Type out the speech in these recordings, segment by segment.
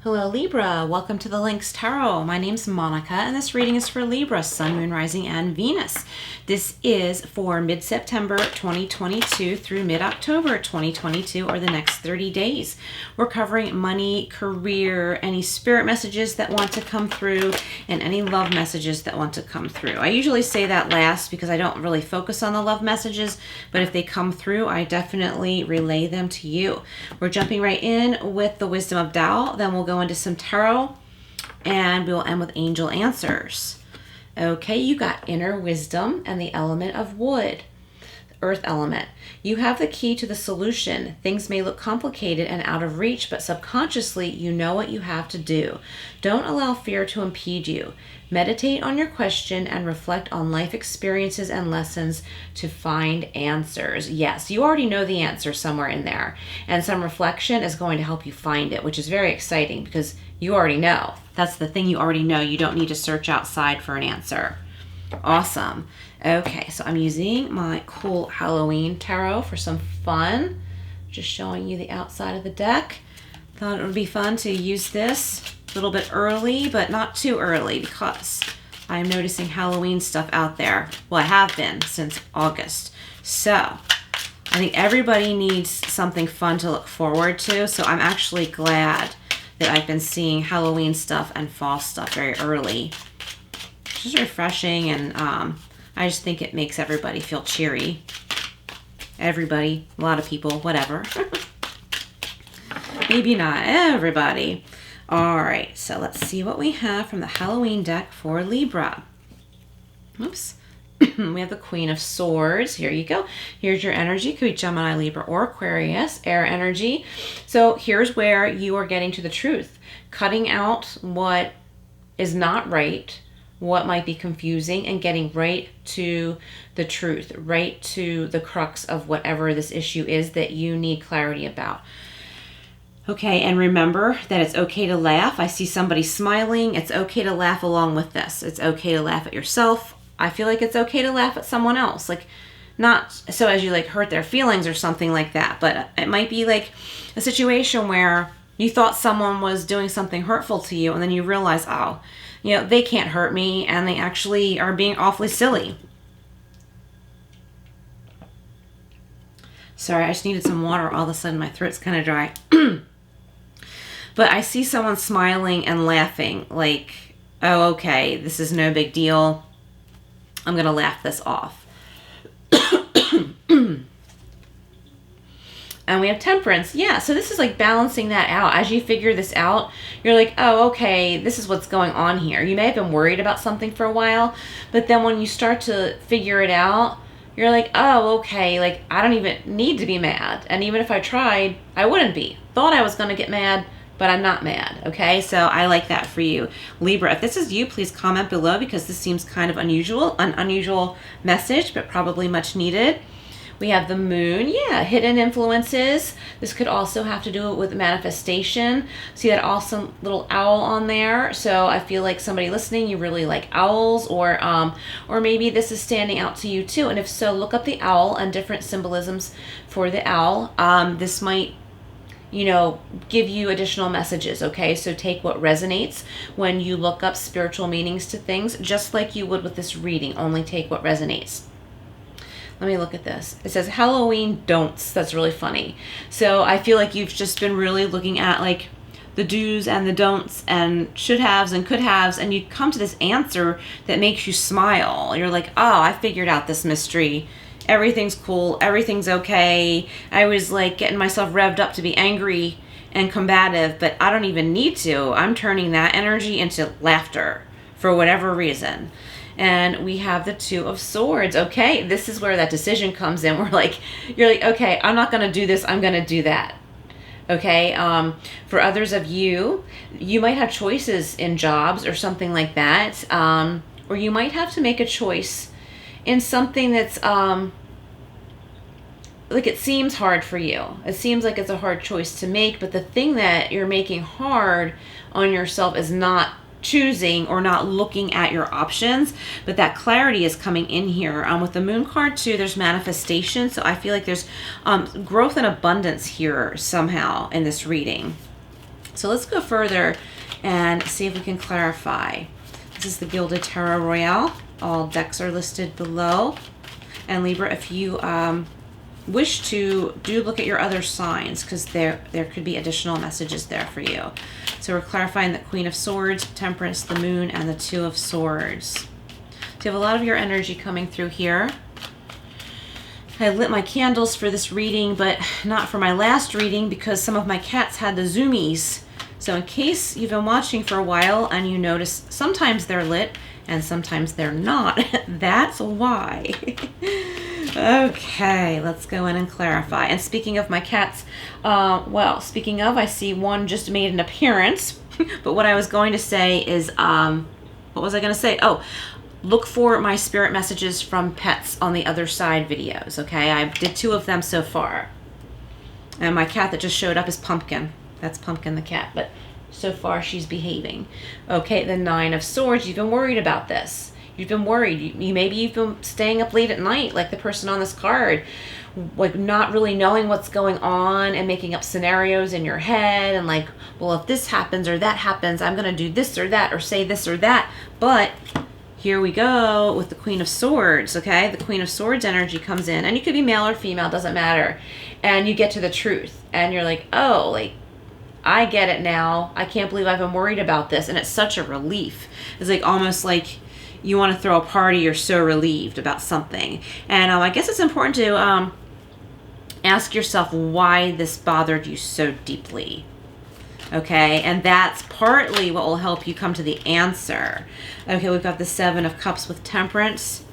Hello Libra, welcome to the Lynx Tarot. My name's Monica and this reading is for Libra, Sun, Moon, Rising, and Venus. This is for mid-September 2022 through mid-October 2022, or the next 30 days. We're covering money, career, any spirit messages that want to come through, and any love messages that want to come through. I usually say that last because I don't really focus on the love messages, but if they come through, I definitely relay them to you. We're jumping right in with the Wisdom of Tao, then we'll go into some tarot, and we will end with angel answers. Okay, you got inner wisdom and the element of wood, earth element. You have the key to the solution. Things may look complicated and out of reach, but subconsciously you know what you have to do. Don't allow fear to impede you. Meditate on your question and reflect on life experiences and lessons to find answers. Yes, you already know the answer somewhere in there, and some reflection is going to help you find it, which is very exciting because you already know. That's the thing, you already know. You don't need to search outside for an answer. Awesome. Okay, so I'm using my cool Halloween tarot for some fun. Just showing you the outside of the deck. Thought it would be fun to use this a little bit early, but not too early because I'm noticing Halloween stuff out there. Well, I have been since August. So I think everybody needs something fun to look forward to. So I'm actually glad that I've been seeing Halloween stuff and fall stuff very early. It's just refreshing, and I just think it makes everybody feel cheery. Everybody, a lot of people, whatever. Maybe not everybody. All right, so let's see what we have from the Halloween deck for Libra. Oops. We have the Queen of Swords. Here you go. Here's your energy. Could be Gemini, Libra, or Aquarius. Air energy. So here's where you are getting to the truth. Cutting out what is not right, what might be confusing, and getting right to the truth, right to the crux of whatever this issue is that you need clarity about. Okay, and remember that it's okay to laugh. I see somebody smiling. It's okay to laugh along with this. It's okay to laugh at yourself. I feel like it's okay to laugh at someone else. Like, not so as you like hurt their feelings or something like that, but it might be like a situation where you thought someone was doing something hurtful to you, and then you realize, oh, you know, they can't hurt me, and they actually are being awfully silly. Sorry, I just needed some water. All of a sudden, my throat's kind of dry. But I see someone smiling and laughing, like, oh, okay, this is no big deal. I'm going to laugh this off. And we have Temperance. Yeah, so this is like balancing that out. As you figure this out, you're like, oh, okay, this is what's going on here. You may have been worried about something for a while, but then when you start to figure it out, you're like, oh, okay, like, I don't even need to be mad. And even if I tried, I wouldn't be. Thought I was going to get mad, but I'm not mad, okay? So I like that for you. Libra, if this is you, please comment below because this seems kind of unusual, an unusual message, but probably much needed. We have the Moon, yeah, hidden influences. This could also have to do with manifestation. See that awesome little owl on there? So I feel like somebody listening, you really like owls, or maybe this is standing out to you too. And if so, look up the owl and different symbolisms for the owl. This might, you know, give you additional messages, okay? So take what resonates when you look up spiritual meanings to things, just like you would with this reading, only take what resonates. Let me look at this. It says Halloween don'ts. That's really funny. So I feel like you've just been really looking at like the do's and the don'ts and should haves and could haves, and you come to this answer that makes you smile. You're like, oh, I figured out this mystery. Everything's cool. Everything's okay. I was like getting myself revved up to be angry and combative, but I don't even need to. I'm turning that energy into laughter for whatever reason. And we have the Two of Swords. Okay, this is where that decision comes in. You're like, okay, I'm not going to do this. I'm going to do that. Okay, for others of you, you might have choices in jobs or something like that. Or you might have to make a choice in something that's like it seems hard for you. It seems like it's a hard choice to make, but the thing that you're making hard on yourself is not choosing or not looking at your options, but that clarity is coming in here. With the Moon card too, there's manifestation, so I feel like there's growth and abundance here somehow in this reading. So let's go further and see if we can clarify. This is the Gilded Tarot Royale. All decks are listed below. And Libra, if you wish to, do look at your other signs, because there could be additional messages there for you. So we're clarifying the Queen of Swords, Temperance, the Moon, and the Two of Swords. So you have a lot of your energy coming through here. I lit my candles for this reading, but not for my last reading because some of my cats had the zoomies. So in case you've been watching for a while and you notice sometimes they're lit and sometimes they're not, that's why. Okay, let's go in and clarify. And speaking of my cats, well, speaking of, I see one just made an appearance. But what I was going to say is, what was I going to say? Oh, look for my spirit messages from pets on the other side videos, okay? I did 2 of them so far. And my cat that just showed up is Pumpkin. That's Pumpkin the cat, but so far she's behaving. Okay, the Nine of Swords. You've been worried about this. You've been worried. Maybe you've been staying up late at night, like the person on this card, like not really knowing what's going on and making up scenarios in your head and like, well, if this happens or that happens, I'm going to do this or that or say this or that. But here we go with the Queen of Swords, okay? The Queen of Swords energy comes in, and you could be male or female, doesn't matter. And you get to the truth, and you're like, oh, like, I get it now. I can't believe I've been worried about this. And it's such a relief. It's like almost like you want to throw a party. You're so relieved about something. And I guess it's important to ask yourself why this bothered you so deeply. Okay, and that's partly what will help you come to the answer. Okay, we've got the Seven of Cups with Temperance.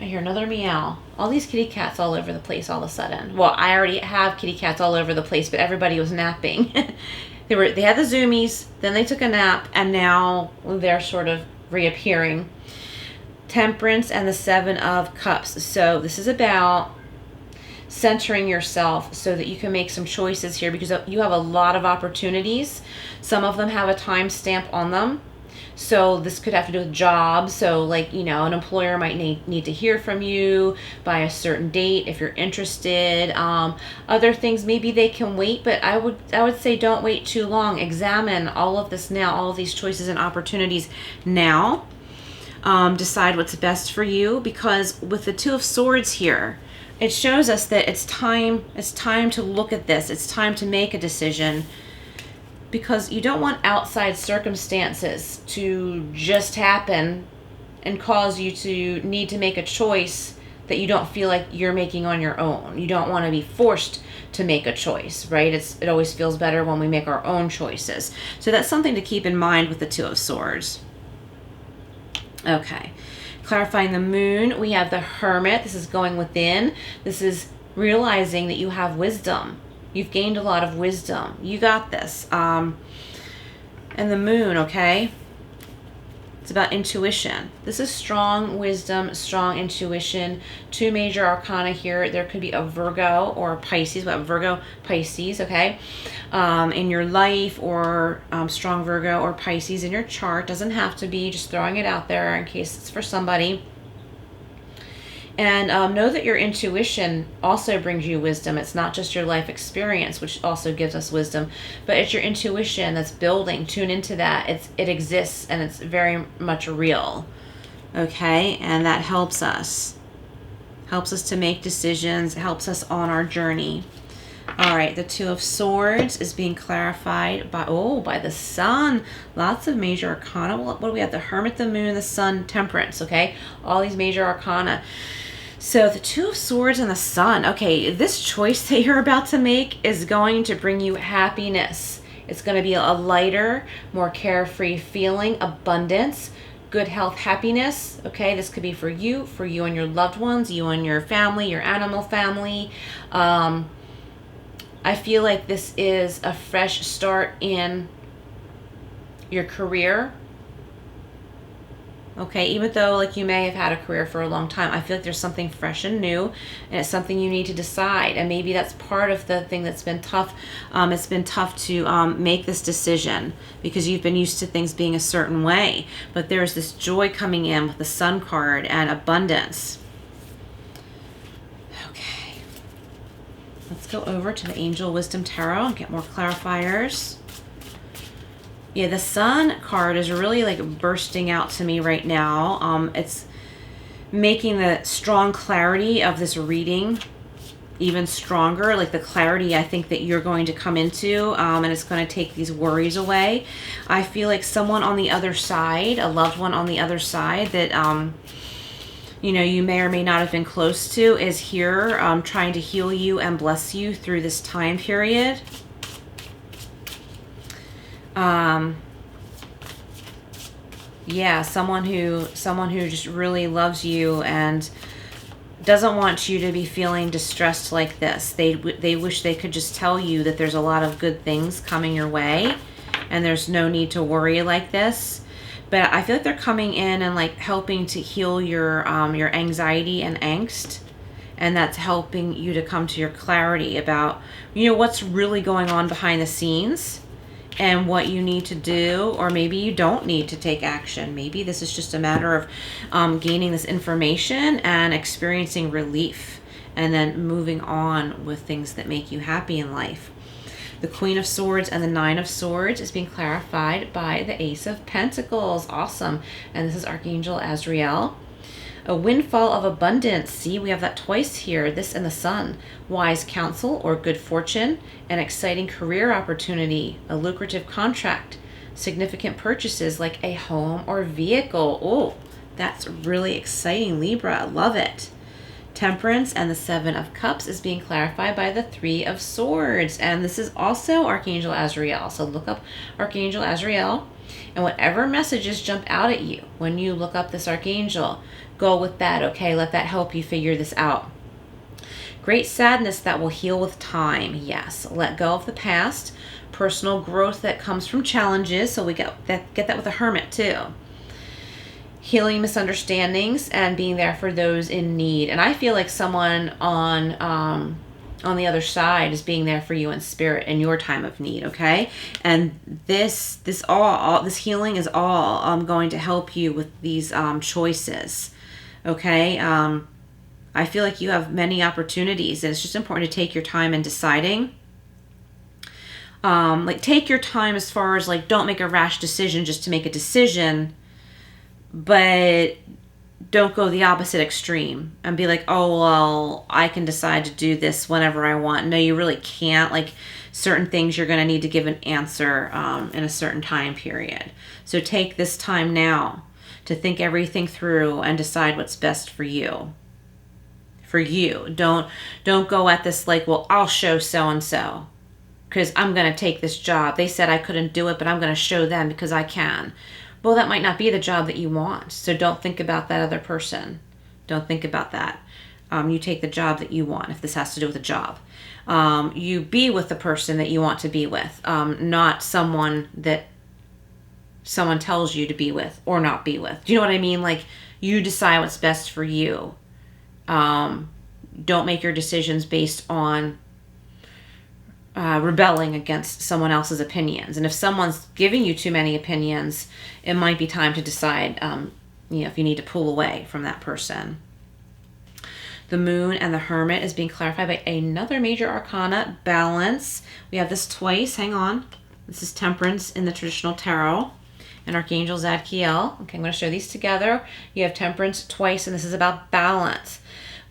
I hear another meow. All these kitty cats all over the place all of a sudden. Well, I already have kitty cats all over the place, but everybody was napping. They had the zoomies, then they took a nap, and now they're sort of reappearing. Temperance and the Seven of Cups. So this is about centering yourself so that you can make some choices here, because you have a lot of opportunities. Some of them have a time stamp on them. So this could have to do with jobs. So like, you know, an employer might need to hear from you by a certain date if you're interested. Other things, maybe they can wait, but I would say don't wait too long. Examine all of this now, all of these choices and opportunities now. Decide what's best for you, because with the Two of Swords here, it shows us that it's time to look at this. It's time to make a decision, because you don't want outside circumstances to just happen and cause you to need to make a choice that you don't feel like you're making on your own. You don't want to be forced to make a choice, right? It always feels better when we make our own choices. So that's something to keep in mind with the Two of Swords. Okay. Clarifying the Moon, we have the Hermit. This is going within. This is realizing that you have wisdom. You've gained a lot of wisdom. You got this. And the Moon, okay? It's about intuition. This is strong wisdom, strong intuition. 2 major arcana here. There could be a Virgo or a Pisces. We have Virgo, Pisces, okay? In your life, or strong Virgo or Pisces in your chart. Doesn't have to be, just throwing it out there in case it's for somebody. And know that your intuition also brings you wisdom. It's not just your life experience, which also gives us wisdom, but it's your intuition that's building. Tune into that. It exists, and it's very much real. Okay, and that helps us. Helps us to make decisions. Helps us on our journey. All right, the Two of Swords is being clarified by the Sun. Lots of major arcana. What do we have? The Hermit, the Moon, the Sun, Temperance. Okay, all these major arcana. So the Two of Swords and the Sun. Okay, this choice that you're about to make is going to bring you happiness. It's going to be a lighter, more carefree feeling, abundance, good health, happiness. Okay, this could be for you and your loved ones, you and your family, your animal family. I feel like this is a fresh start in your career. Okay, even though like you may have had a career for a long time, I feel like there's something fresh and new, and it's something you need to decide. And maybe that's part of the thing that's been tough. It's been tough to make this decision because you've been used to things being a certain way. But there's this joy coming in with the Sun card and abundance. Okay, let's go over to the Angel Wisdom Tarot and get more clarifiers. Yeah, the Sun card is really like bursting out to me right now. It's making the strong clarity of this reading even stronger, like the clarity I think that you're going to come into, and it's going to take these worries away. I feel like someone on the other side, a loved one on the other side that you know, you may or may not have been close to, is here trying to heal you and bless you through this time period. Yeah, someone who just really loves you and doesn't want you to be feeling distressed like this. They wish they could just tell you that there's a lot of good things coming your way and there's no need to worry like this. But I feel like they're coming in and like helping to heal your anxiety and angst, and that's helping you to come to your clarity about, you know, what's really going on behind the scenes and what you need to do, or maybe you don't need to take action. Maybe this is just a matter of gaining this information and experiencing relief and then moving on with things that make you happy in life. The Queen of Swords and the Nine of Swords is being clarified by the Ace of Pentacles. Awesome. And this is Archangel Azrael. A windfall of abundance. See, we have that twice here. This and the Sun. Wise counsel or good fortune. An exciting career opportunity. A lucrative contract. Significant purchases like a home or vehicle. Oh, that's really exciting, Libra. Love it. Temperance and the Seven of Cups is being clarified by the Three of Swords. And this is also Archangel Azrael. So look up Archangel Azrael, and whatever messages jump out at you when you look up this Archangel, go with that, okay? Let that help you figure this out. Great sadness that will heal with time. Yes, let go of the past. Personal growth that comes from challenges. So we get that with the Hermit too. Healing misunderstandings and being there for those in need. And I feel like someone on the other side is being there for you in spirit in your time of need, okay? And this healing is all going to help you with these choices, okay? I feel like you have many opportunities, and it's just important to take your time in deciding. Like, take your time as far as, like, don't make a rash decision just to make a decision, but don't go the opposite extreme and be like, oh, well, I can decide to do this whenever I want. No, you really can't. Like, certain things you're going to need to give an answer in a certain time period. So take this time now to think everything through and decide what's best for you. For you. Don't go at this like, well, I'll show so-and-so because I'm going to take this job. They said I couldn't do it, but I'm going to show them because I can. Well, that might not be the job that you want. So don't think about that other person. Don't think about that. You take the job that you want, if this has to do with a job. You be with the person that you want to be with, not someone that someone tells you to be with or not be with. Do you know what I mean? Like, you decide what's best for you. Don't make your decisions based on rebelling against someone else's opinions. And if someone's giving you too many opinions, it might be time to decide, if you need to pull away from that person. The Moon and the Hermit is being clarified by another major arcana, Balance. We have this twice. Hang on. This is Temperance in the traditional tarot, and Archangel Zadkiel. Okay, I'm going to show these together. You have Temperance twice, and this is about balance.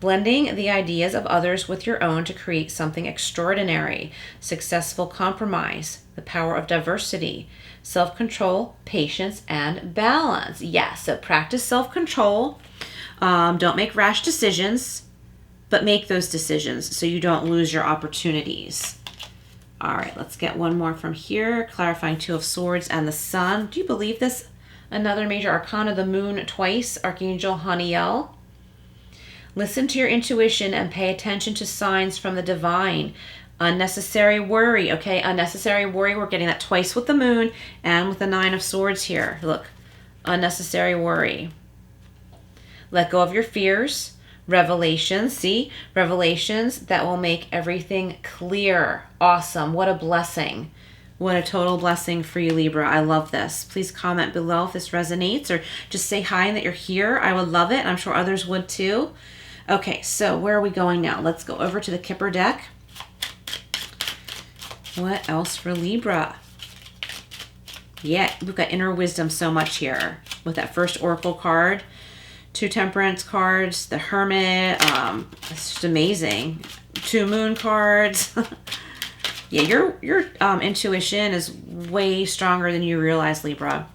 Blending the ideas of others with your own to create something extraordinary. Successful compromise. The power of diversity. Self-control, patience, and balance. Yes, so practice self-control. Don't make rash decisions, but make those decisions so you don't lose your opportunities. All right, let's get one more from here. Clarifying Two of Swords and the Sun. Do you believe this? Another major arcana, the Moon twice. Archangel Haniel. Listen to your intuition and pay attention to signs from the divine. Unnecessary worry, okay? Unnecessary worry. We're getting that twice with the Moon and with the Nine of Swords here. Look, unnecessary worry. Let go of your fears. Revelations, see? Revelations that will make everything clear. Awesome. What a blessing. What a total blessing for you, Libra. I love this. Please comment below if this resonates, or just say hi and that you're here. I would love it. I'm sure others would too. Okay, so where are we going now? Let's go over to the Kipper deck. What else for Libra? Yeah, we've got inner wisdom so much here with that first oracle card, 2 temperance cards, the hermit. It's just amazing. 2 moon cards. Yeah, your intuition is way stronger than you realize, Libra.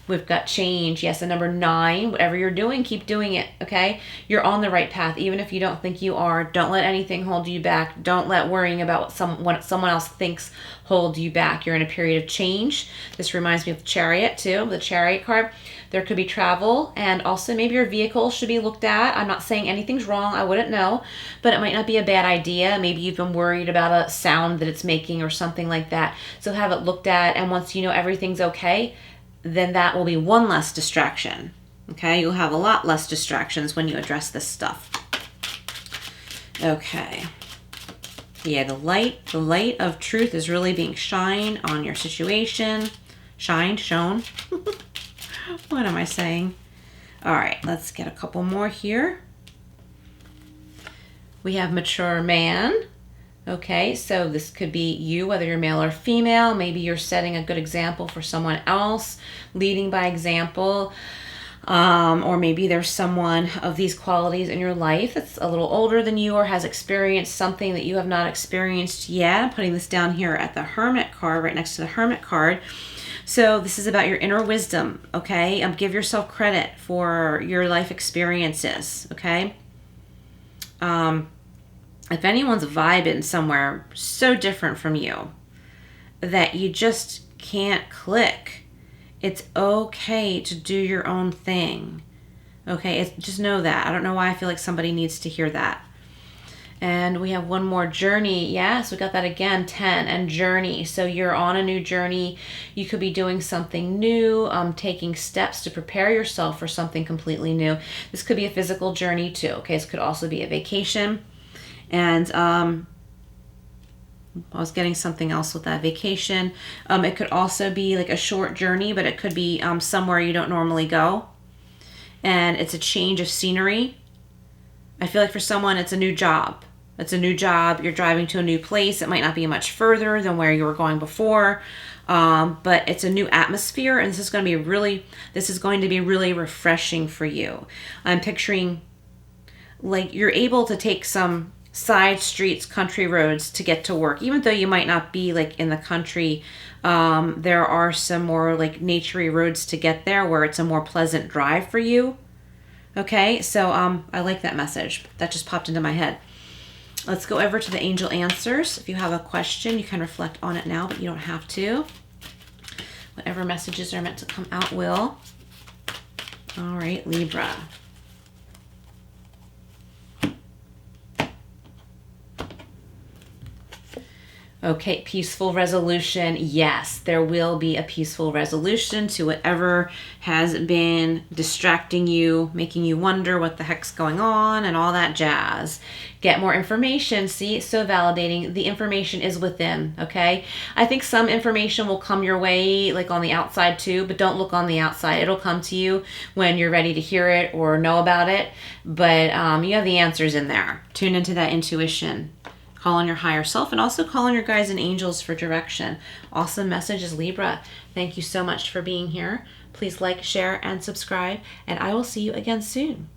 We've got change. Yes, the number 9. Whatever you're doing, keep doing it, okay? You're on the right path, even if you don't think you are. Don't let anything hold you back. Don't let worrying about what someone else thinks hold you back. You're in a period of change. This reminds me of the Chariot, too, the Chariot card. There could be travel, and also maybe your vehicle should be looked at. I'm not saying anything's wrong. I wouldn't know, but it might not be a bad idea. Maybe you've been worried about a sound that it's making or something like that. So have it looked at, and once you know everything's okay, then that will be one less distraction. Okay, you'll have a lot less distractions when you address this stuff. Okay. Yeah, the light of truth is really being shined on your situation. Shown. What am I saying? All right, let's get a couple more here. We have mature man. Okay, so this could be you, whether you're male or female. Maybe you're setting a good example for someone else, leading by example. Or maybe there's someone of these qualities in your life that's a little older than you or has experienced something that you have not experienced yet. I'm putting this down here at the Hermit card, right next to the Hermit card. So this is about your inner wisdom, okay? Give yourself credit for your life experiences, okay? If anyone's vibing somewhere so different from you that you just can't click, it's okay to do your own thing. Okay, just know that. I don't know why I feel like somebody needs to hear that. And we have one more, journey. Yes, we got that again, 10, and journey. So you're on a new journey. You could be doing something new, taking steps to prepare yourself for something completely new. This could be a physical journey too. Okay, this could also be a vacation. And I was getting something else with that vacation. It could also be like a short journey, but it could be somewhere you don't normally go. And it's a change of scenery. I feel like for someone, it's a new job. It's a new job. You're driving to a new place. It might not be much further than where you were going before, but it's a new atmosphere, and this is going to be really refreshing for you. I'm picturing like you're able to take some side streets, country roads to get to work, even though you might not be like in the country. There are some more like naturey roads to get there where it's a more pleasant drive for you. Okay, so I like that message. That just popped into my head. Let's go over to the angel answers. If you have a question, you can reflect on it now, but you don't have to. Whatever messages are meant to come out will. All right, Libra. Okay, peaceful resolution. Yes, there will be a peaceful resolution to whatever has been distracting you, making you wonder what the heck's going on and all that jazz. Get more information. See, it's so validating. The information is within, okay? I think some information will come your way, like on the outside too, but don't look on the outside. It'll come to you when you're ready to hear it or know about it. But you have the answers in there. Tune into that intuition. Call on your higher self, and also call on your guides and angels for direction. Awesome messages, Libra. Thank you so much for being here. Please like, share, and subscribe, and I will see you again soon.